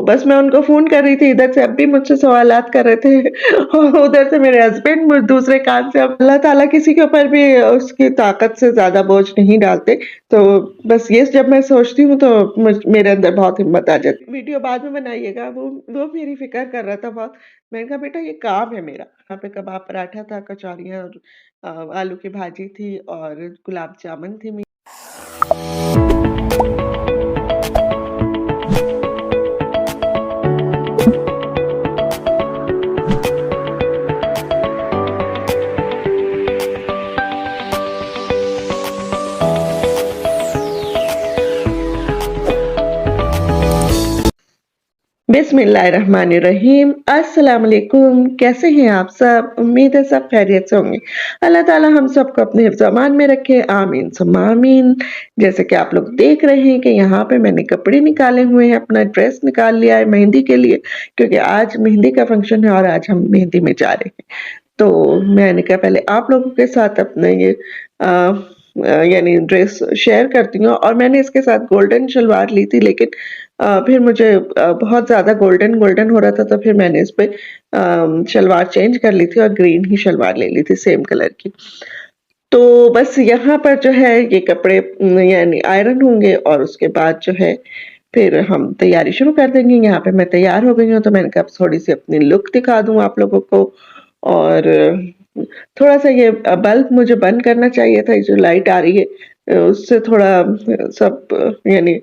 बस मैं उनको फ़ोन कर रही थी, इधर से अब भी मुझसे सवालात कर रहे थे और उधर से मेरे हस्बैंड दूसरे कान से। अब अल्लाह ताला किसी के ऊपर भी उसकी ताकत से ज़्यादा बोझ नहीं डालते। तो बस ये जब मैं सोचती हूँ तो मेरे अंदर बहुत हिम्मत आ जाती है। वीडियो बाद में बनाइएगा, वो मेरी फ़िक्र कर रहा था बहुत। मैंने कहा बेटा ये काम है मेरा। यहाँ पे कबाब पराठा था, कचौरियाँ और आलू की भाजी थी और गुलाब जामुन थी। बिस्मिल्लाहिर्रहमानिर्रहीम। अस्सलाम वालेकुम। कैसे हैं आप सब? उम्मीद है सब खैरियत से होंगे। अल्लाह ताला हम सबको अपने हिफ्ज़-ओ-अमान में रखे, आमीन सुम्मा आमीन। जैसे कि आप लोग देख रहे हैं कि यहाँ पे मैंने कपड़े निकाले हुए हैं, अपना ड्रेस निकाल लिया है मेहंदी के लिए, क्योंकि आज मेहंदी का फंक्शन है और आज हम मेहंदी में जा रहे हैं। तो मैंने कहा पहले आप लोगों के साथ अपना ये यानी ड्रेस शेयर करती हूँ। और मैंने इसके साथ गोल्डन शलवार ली थी, लेकिन फिर मुझे बहुत ज़्यादा गोल्डन हो रहा था, तो फिर मैंने इस पे शलवार चेंज कर ली थी और ग्रीन ही शलवार ले ली थी सेम कलर की। तो बस यहाँ पर जो है ये कपड़े यानी आयरन होंगे और उसके बाद जो है फिर हम तैयारी शुरू कर देंगे। यहाँ पे मैं तैयार हो गई हूँ, तो मैंने कहा अब थोड़ी-सी अपनी लुक दिखा दूँ आप लोगों को। और थोड़ा-सा ये बल्ब मुझे बंद करना चाहिए था, ये जो लाइट आ रही है उससे थोड़ा सब यानी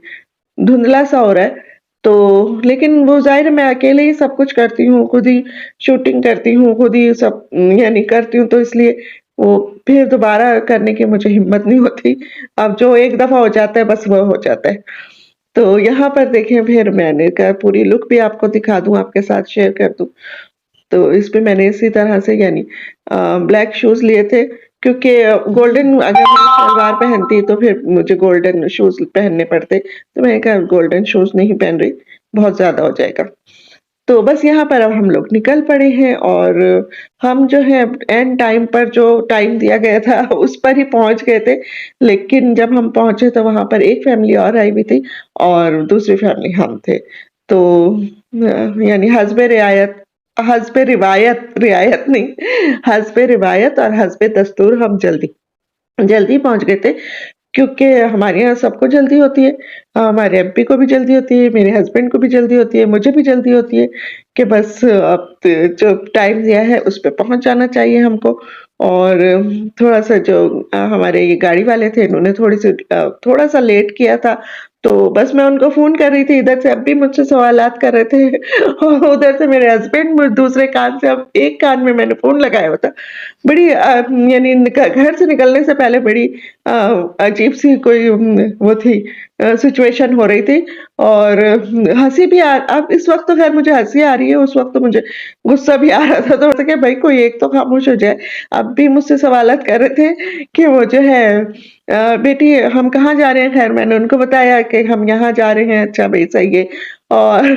धुंधला-सा हो रहा है। तो लेकिन वो ज़ाहिर है मैं अकेले ही सब कुछ करती हूँ, खुद ही शूटिंग करती हूँ, खुद ही सब यानी करती हूँ, तो इसलिए वो फिर दोबारा करने की मुझे हिम्मत नहीं होती। अब जो एक दफ़ा हो जाता है बस वो हो जाता है। तो यहाँ पर देखें फिर मैंने कहा पूरी लुक भी आपको दिखा दूँ, आपके साथ शेयर कर दूँ। तो इस पे मैंने इसी तरह से यानी ब्लैक शूज़ लिए थे, क्योंकि गोल्डन अगर मैं सलवार पहनती तो फिर मुझे गोल्डन शूज़ पहनने पड़ते। तो मैंने कहा गोल्डन शूज़ नहीं पहन रही, बहुत ज़्यादा हो जाएगा। तो बस यहाँ पर अब हम लोग निकल पड़े हैं और हम जो है एंड टाइम पर जो टाइम दिया गया था उस पर ही पहुँच गए थे। लेकिन जब हम पहुँचे तो वहाँ पर एक फैमिली और आई हुई थी और दूसरी फैमिली हम थे। तो यानी हस्बे रिवायत रियायत नहीं, हस्बे रिवायत और हस्बे दस्तूर हम जल्दी जल्दी पहुँच गए थे। क्योंकि हमारे यहाँ सबको जल्दी होती है। हमारे एमपी को भी जल्दी होती है, मेरे हस्बैंड को भी जल्दी होती है, मुझे भी जल्दी होती है कि बस अब जो टाइम दिया है उस पे पहुँच जाना चाहिए हमको। और थोड़ा-सा जो हमारे ये गाड़ी वाले थे इन्होंने थोड़ा-सा लेट किया था, तो बस मैं उनको फ़ोन कर रही थी, इधर से अब भी मुझसे सवालात कर रहे थे और उधर से मेरे हस्बैंड दूसरे कान से, अब एक कान में मैंने फ़ोन लगाया हुआ था। बड़ी यानी घर से निकलने से पहले बड़ी अ, अजीब-सी कोई वो थी सिचुएशन हो रही थी और हँसी भी अब इस वक़्त तो ख़ैर मुझे हँसी आ रही है, उस वक़्त तो मुझे गुस्सा भी आ रहा था, तो मैंने कहा भई कोई एक तो खामोश हो जाए। अब भी मुझसे सवालात कर रहे थे कि वो जो है बेटी हम कहाँ जा रहे हैं? ख़ैर मैंने उनको बताया कि हम यहाँ जा रहे हैं, अच्छा भई सही है। और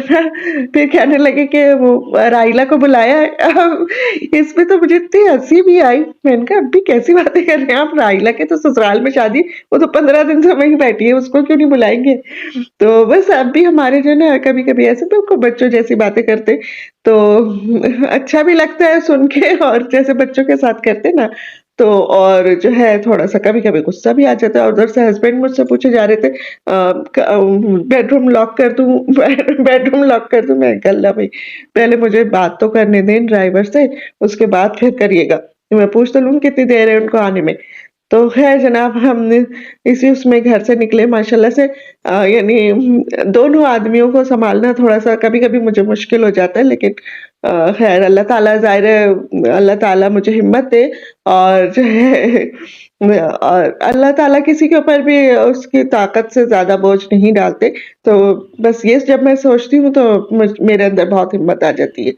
फिर कहने लगे कि वो राइला को बुलाया है। अब इसमें तो मुझे इतनी हँसी भी आई, मैंने कहा अभी कैसी बातें कर रहे हैं आप? राइला के तो ससुराल में शादी, वो तो 15 दिन से वहीं बैठी है, उसको क्यों नहीं बुलाएँगे? तो बस अब भी हमारे जो है ना कभी-कभी ऐसे बिल्कुल बच्चों जैसी बातें करते, तो अच्छा भी लगता है सुन के और जैसे बच्चों के साथ करते ना, तो और जो है थोड़ा-सा कभी-कभी गुस्सा भी आ जाता है और उधर से हस्बैंड मुझसे पूछे जा रहे थे बेडरूम लॉक कर दूँ बेडरूम लॉक कर दूँ? मैंने कहा अल्लाह भई पहले मुझे बात तो करने दें ड्राइवर से, उसके बाद फिर करिएगा। मैं पूछ तो लूँ कितनी देर है उनको आने में। तो ख़ैर जनाब हमने इसी उसमें घर से निकले माशाल्लाह से यानी दोनों आदमियों को सँभालना थोड़ा-सा कभी-कभी मुझे मुश्किल हो जाता है, लेकिन ख़ैर अल्लाह ताला ज़ाहिर है अल्लाह ताला मुझे हिम्मत दे और जो है और अल्लाह ताला किसी के ऊपर भी उसकी ताकत से ज़्यादा बोझ नहीं डालते। तो बस ये जब मैं सोचती हूँ तो मेरे अंदर बहुत हिम्मत आ जाती है।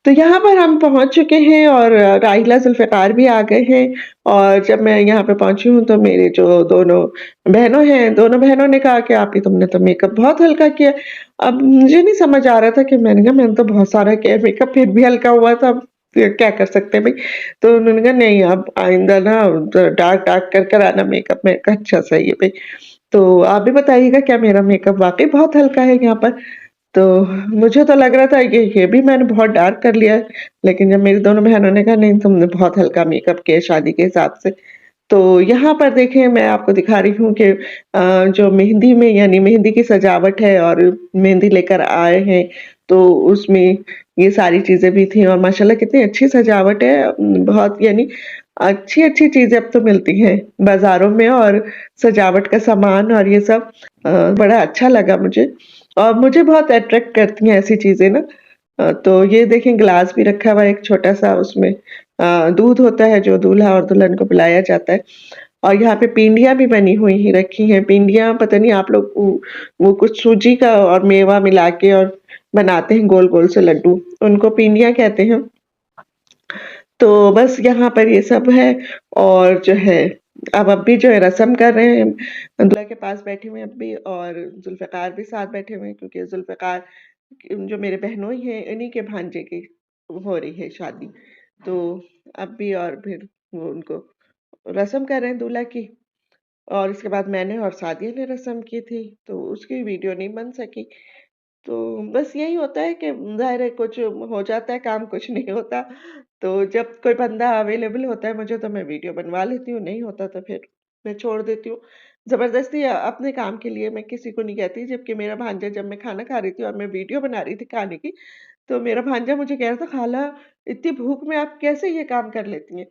तो यहाँ पर हम पहुँच चुके हैं और राहिला ज़ुल्फ़िकार भी आ गए हैं। और जब मैं यहाँ पे पहुँची हूँ तो मेरे जो दोनों बहनों हैं, दोनों बहनों ने कहा कि आपी तुमने तो मेकअप बहुत हल्का किया। अब मुझे नहीं समझ आ रहा था कि मैंने कहा मैंने तो बहुत सारा किया मेकअप फिर भी हल्का हुआ था, अब क्या कर सकते हैं भई? तो उन्होंने कहा नहीं अब आइंदा ना डार्क-डार्क कर कर आना मेकअप। मैंने कहा अच्छा सही है भई। तो आप भी बताइएगा क्या मेरा मेकअप वाक़ई बहुत हल्का है यहाँ पर? तो मुझे तो लग रहा था कि ये भी मैंने बहुत डार्क कर लिया है, लेकिन जब मेरी दोनों बहनों ने कहा नहीं तुमने बहुत हल्का मेकअप किया है शादी के हिसाब से। तो यहाँ पर देखिए मैं आपको दिखा रही हूँ कि जो मेहंदी में यानी मेहंदी की सजावट है और मेहंदी लेकर आए हैं, तो उसमें ये सारी चीज़ें भी थी और माशाल्लाह कितनी अच्छी सजावट है। बहुत यानी अच्छी-अच्छी चीज़ें अब तो मिलती हैं बाज़ारों में और सजावट का सामान और ये सब बड़ा अच्छा लगा मुझे और मुझे बहुत अट्रैक्ट करती हैं ऐसी चीज़ें ना। तो ये देखें ग्लास भी रखा हुआ है एक छोटा-सा उसमें दूध होता है जो दूल्हा और दुल्हन को पिलाया जाता है और यहाँ पे पींडियाँ भी बनी हुई ही रखी हैं। पींडियाँ पता नहीं आप लोग वो कुछ सूजी का और मेवा मिला के और बनाते हैं गोल-गोल से लड्डू, उनको पींडियाँ कहते हैं। तो बस यहाँ पर ये सब है और जो है अब भी जो है रस्म कर रहे हैं, दूल्हा के पास बैठे हुए हैं अब भी और ज़ुल्फ़िकार भी साथ बैठे हुए हैं क्योंकि ज़ुल्फ़िकार जो मेरे बहनोई हैं, इन्हीं के भांजे की हो रही है शादी। तो अब भी और फिर वो उनको रस्म कर रहे हैं दूल्हा की और इसके बाद मैंने और सादिया ने रस्म की थी, तो उसकी वीडियो नहीं बन सकी। तो बस यही होता है कि ज़ाहिर है कुछ हो जाता है काम, कुछ नहीं होता। तो जब कोई बंदा अवेलेबल होता है मुझे तो मैं वीडियो बनवा लेती हूँ, नहीं होता तो फिर मैं छोड़ देती हूँ। ज़बरदस्ती अपने काम के लिए मैं किसी को नहीं कहती, जबकि मेरा भांजा जब मैं खाना खा रही थी और मैं वीडियो बना रही थी खाने की, तो मेरा भांजा मुझे कह रहा था, "खाला, इतनी भूख में आप कैसे ये काम कर लेती हैं?"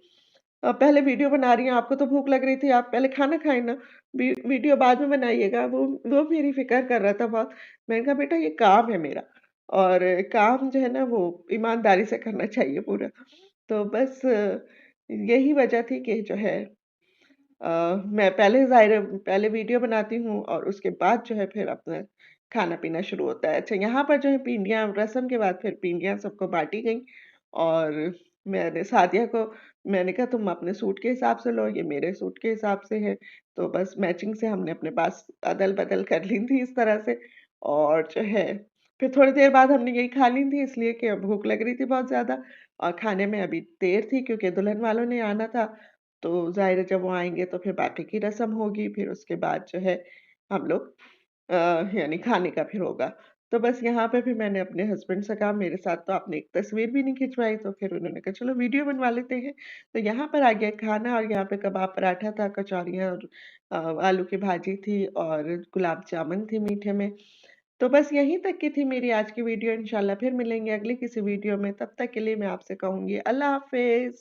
पहले वीडियो बना रही हैं, आपको तो भूख लग रही थी, आप पहले खाना खाएँ ना, वीडियो बाद में बनाइएगा। वो मेरी फ़िक्र कर रहा था बहुत। मैंने कहा बेटा ये काम है मेरा और काम जो है ना वो ईमानदारी से करना चाहिए पूरा। तो बस यही वजह थी कि जो है मैं पहले ज़ाहिर है पहले वीडियो बनाती हूँ और उसके बाद जो है फिर अपना खाना-पीना शुरू होता है। अच्छा यहाँ पर जो है पिंडियाँ रस्म के बाद फिर पिंडियाँ सबको बाँटी गईं और मैंने सादिया को मैंने कहा तुम अपने सूट के हिसाब से लो, ये मेरे सूट के हिसाब से है। तो बस मैचिंग से हमने अपने पास अदल-बदल कर ली थी इस तरह से और जो है फिर थोड़ी देर बाद हमने यही खा ली थी इसलिए कि भूख लग रही थी बहुत ज़्यादा और खाने में अभी देर थी क्योंकि दुल्हन वालों ने आना था। तो ज़ाहिर है जब वो आएँगे तो फिर बाकी की रस्म होगी, फिर उसके बाद जो है हम लोग यानी खाने का फिर होगा। तो बस यहाँ पे फिर मैंने अपने हस्बैंड से कहा मेरे साथ तो आपने एक तस्वीर भी नहीं खिंचवाई, तो फिर उन्होंने कहा चलो वीडियो बनवा लेते हैं। तो यहाँ पर आ गया खाना और यहाँ पे कबाब पराठा था, कचौरियाँ और आलू की भाजी थी और गुलाब जामुन थी मीठे में। तो बस यहीं तक की थी मेरी आज की वीडियो, इंशाल्लाह फिर मिलेंगे अगली किसी वीडियो में, तब तक के लिए मैं आपसे कहूँगी अल्लाह हाफ़िज़।